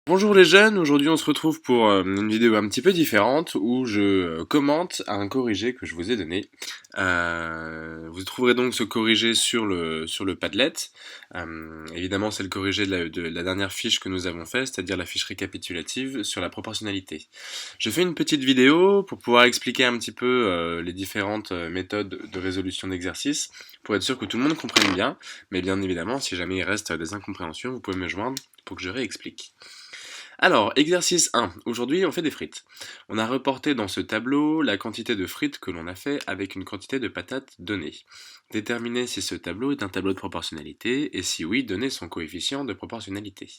Bonjour les jeunes, aujourd'hui on se retrouve pour une vidéo un petit peu différente où je commente un corrigé que je vous ai donné. Vous trouverez donc ce corrigé sur le Padlet. Évidemment c'est le corrigé de la dernière fiche que nous avons fait, c'est-à-dire la fiche récapitulative sur la proportionnalité. Je fais une petite vidéo pour pouvoir expliquer un petit peu les différentes méthodes de résolution d'exercices, pour être sûr que tout le monde comprenne bien, mais bien évidemment si jamais il reste des incompréhensions, vous pouvez me joindre pour que je réexplique. Alors, exercice 1. Aujourd'hui, on fait des frites. On a reporté dans ce tableau la quantité de frites que l'on a fait avec une quantité de patates donnée. Déterminer si ce tableau est un tableau de proportionnalité et si oui, donner son coefficient de proportionnalité.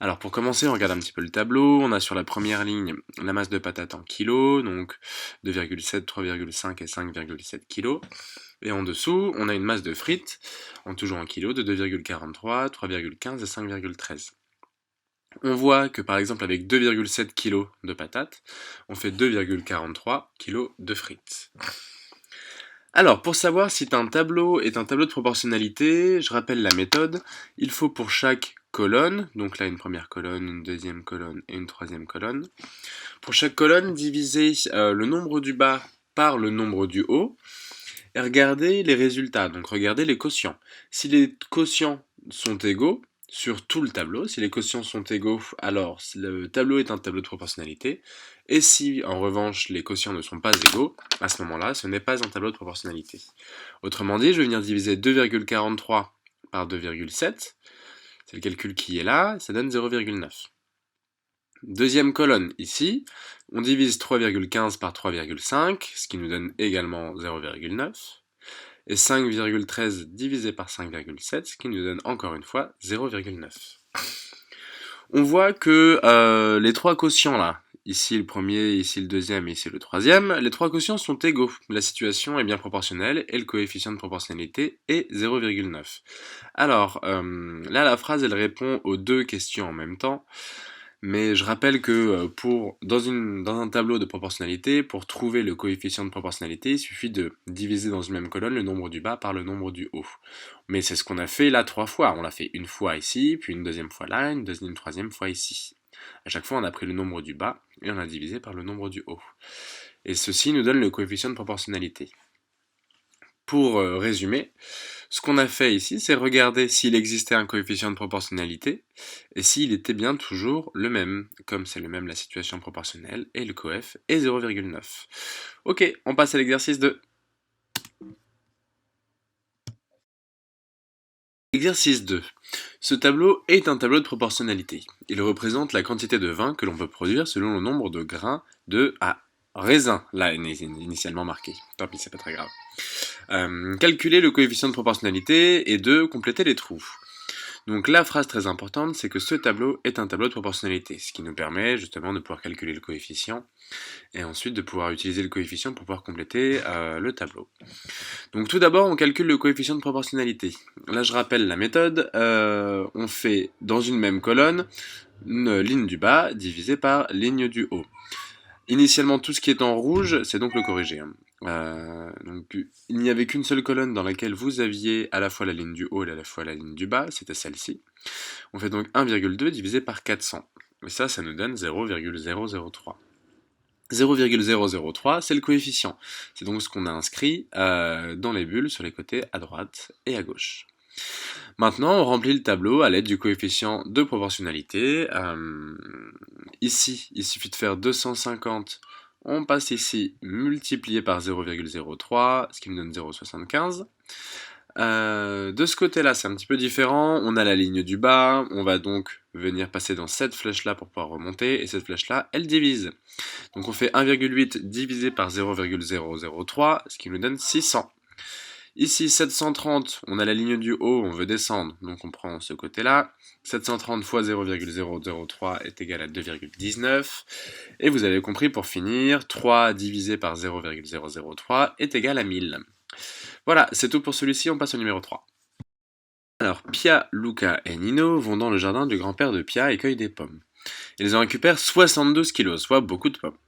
Alors, pour commencer, on regarde un petit peu le tableau. On a sur la première ligne la masse de patates en kilos, donc 2,7, 3,5 et 5,7 kilos. Et en dessous, on a une masse de frites, toujours en kilos, de 2,43, 3,15 et 5,13. On voit que par exemple avec 2,7 kg de patates, on fait 2,43 kg de frites. Alors, pour savoir si un tableau est un tableau de proportionnalité, je rappelle la méthode. Il faut pour chaque colonne, donc là une première colonne, une deuxième colonne et une troisième colonne, pour chaque colonne diviser le nombre du bas par le nombre du haut, et regarder les résultats, donc regarder les quotients. Si les quotients sont égaux, sur tout le tableau, si les quotients sont égaux, alors le tableau est un tableau de proportionnalité, et si en revanche les quotients ne sont pas égaux, à ce moment-là, ce n'est pas un tableau de proportionnalité. Autrement dit, je vais venir diviser 2,43 par 2,7, c'est le calcul qui est là, ça donne 0,9. Deuxième colonne, ici, on divise 3,15 par 3,5, ce qui nous donne également 0,9. Et 5,13 divisé par 5,7, ce qui nous donne encore une fois 0,9. On voit que les trois quotients là, ici le premier, ici le deuxième et ici le troisième, les trois quotients sont égaux. La situation est bien proportionnelle et le coefficient de proportionnalité est 0,9. Alors, là la phrase elle répond aux deux questions en même temps. Mais je rappelle que dans un tableau de proportionnalité, pour trouver le coefficient de proportionnalité, il suffit de diviser dans une même colonne le nombre du bas par le nombre du haut. Mais c'est ce qu'on a fait là 3 fois. On l'a fait une fois ici, puis une deuxième fois là, une troisième fois ici. À chaque fois, on a pris le nombre du bas et on a divisé par le nombre du haut. Et ceci nous donne le coefficient de proportionnalité. Pour résumer, ce qu'on a fait ici, c'est regarder s'il existait un coefficient de proportionnalité et s'il était bien toujours le même. Comme c'est le même la situation proportionnelle et le coef est 0,9. Ok, on passe à l'exercice 2. Exercice 2. Ce tableau est un tableau de proportionnalité. Il représente la quantité de vin que l'on peut produire selon le nombre de grains de raisin. Là, initialement marqué. Tant pis, c'est pas très grave. Calculer le coefficient de proportionnalité et de compléter les trous. Donc la phrase très importante, c'est que ce tableau est un tableau de proportionnalité, ce qui nous permet justement de pouvoir calculer le coefficient et ensuite de pouvoir utiliser le coefficient pour pouvoir compléter le tableau. Donc tout d'abord, on calcule le coefficient de proportionnalité. Là, je rappelle la méthode. On fait dans une même colonne une ligne du bas divisée par ligne du haut. Initialement, tout ce qui est en rouge, c'est donc le corrigé. Donc, il n'y avait qu'une seule colonne dans laquelle vous aviez à la fois la ligne du haut et à la fois la ligne du bas, c'était celle-ci. On fait donc 1,2 divisé par 400. Et ça nous donne 0,003. 0,003, c'est le coefficient. C'est donc ce qu'on a inscrit dans les bulles sur les côtés à droite et à gauche. Maintenant, on remplit le tableau à l'aide du coefficient de proportionnalité. Ici, il suffit de faire 250. On passe ici multiplié par 0,03, ce qui me donne 0,75. De ce côté-là, c'est un petit peu différent. On a la ligne du bas. On va donc venir passer dans cette flèche-là pour pouvoir remonter. Et cette flèche-là, elle divise. Donc on fait 1,8 divisé par 0,003, ce qui nous donne 600. Ici, 730, on a la ligne du haut, on veut descendre, donc on prend ce côté-là. 730 fois 0,003 est égal à 2,19. Et vous avez compris, pour finir, 3 divisé par 0,003 est égal à 1000. Voilà, c'est tout pour celui-ci, on passe au numéro 3. Alors, Pia, Luca et Nino vont dans le jardin du grand-père de Pia et cueillent des pommes. Ils en récupèrent 72 kilos, soit beaucoup de pommes.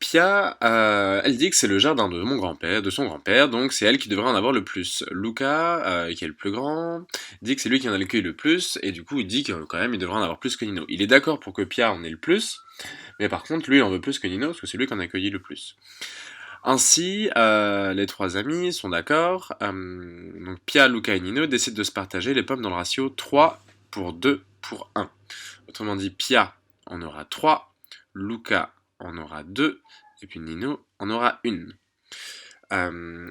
Pia, elle dit que c'est le jardin de mon grand-père, de son grand-père, donc c'est elle qui devrait en avoir le plus. Luca, qui est le plus grand, dit que c'est lui qui en a accueilli le plus, et du coup il dit que quand même il devrait en avoir plus que Nino. Il est d'accord pour que Pia en ait le plus, mais par contre lui il en veut plus que Nino, parce que c'est lui qui en a accueilli le plus. Ainsi, les trois amis sont d'accord, donc Pia, Luca et Nino décident de se partager les pommes dans le ratio 3 pour 2 pour 1. Autrement dit, Pia en aura 3, Luca en aura 2, et puis Nino en aura 1.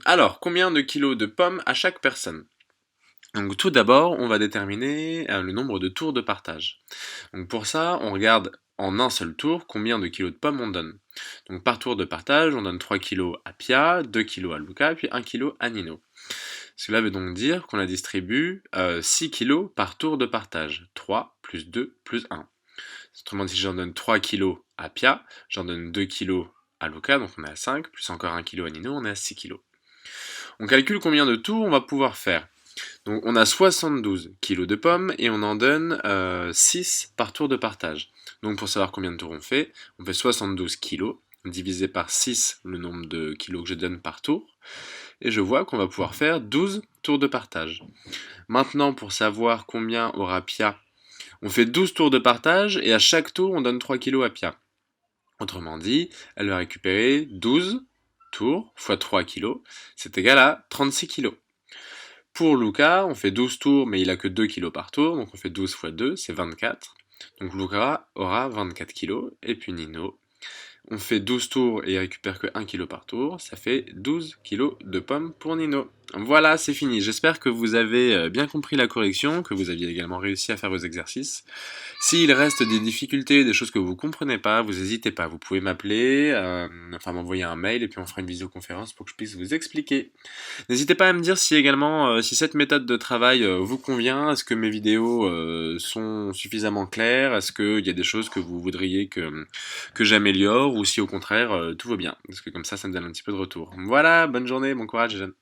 Alors, combien de kilos de pommes à chaque personne? Donc tout d'abord, on va déterminer le nombre de tours de partage. Donc pour ça, on regarde en un seul tour combien de kilos de pommes on donne. Donc par tour de partage, on donne 3 kilos à Pia, 2 kilos à Luca, puis 1 kilo à Nino. Cela veut donc dire qu'on la distribue 6 kilos par tour de partage. 3 plus 2 plus 1. Autrement dit, si j'en donne 3 kilos à Pia, j'en donne 2 kilos à Luca, donc on est à 5, plus encore 1 kilo à Nino, on est à 6 kilos. On calcule combien de tours on va pouvoir faire. Donc on a 72 kilos de pommes et on en donne 6 par tour de partage. Donc pour savoir combien de tours on fait 72 kilos divisé par 6 le nombre de kilos que je donne par tour. Et je vois qu'on va pouvoir faire 12 tours de partage. Maintenant pour savoir combien aura Pia, on fait 12 tours de partage et à chaque tour on donne 3 kilos à Pia. Autrement dit, elle va récupérer 12 tours fois 3 kilos, c'est égal à 36 kilos. Pour Luca, on fait 12 tours, mais il a que 2 kilos par tour, donc on fait 12 fois 2, c'est 24. Donc Luca aura 24 kilos, et puis Nino, on fait 12 tours et il récupère que 1 kilo par tour, ça fait 12 kilos de pommes pour Nino. Voilà, c'est fini. J'espère que vous avez bien compris la correction, que vous aviez également réussi à faire vos exercices. S'il reste des difficultés, des choses que vous ne comprenez pas, vous n'hésitez pas. Vous pouvez m'appeler, m'envoyer un mail et puis on fera une visioconférence pour que je puisse vous expliquer. N'hésitez pas à me dire si également, si cette méthode de travail vous convient. Est-ce que mes vidéos sont suffisamment claires? Est-ce qu'il y a des choses que vous voudriez que j'améliore ou si au contraire tout va bien? Parce que comme ça me donne un petit peu de retour. Voilà, bonne journée, bon courage les jeunes.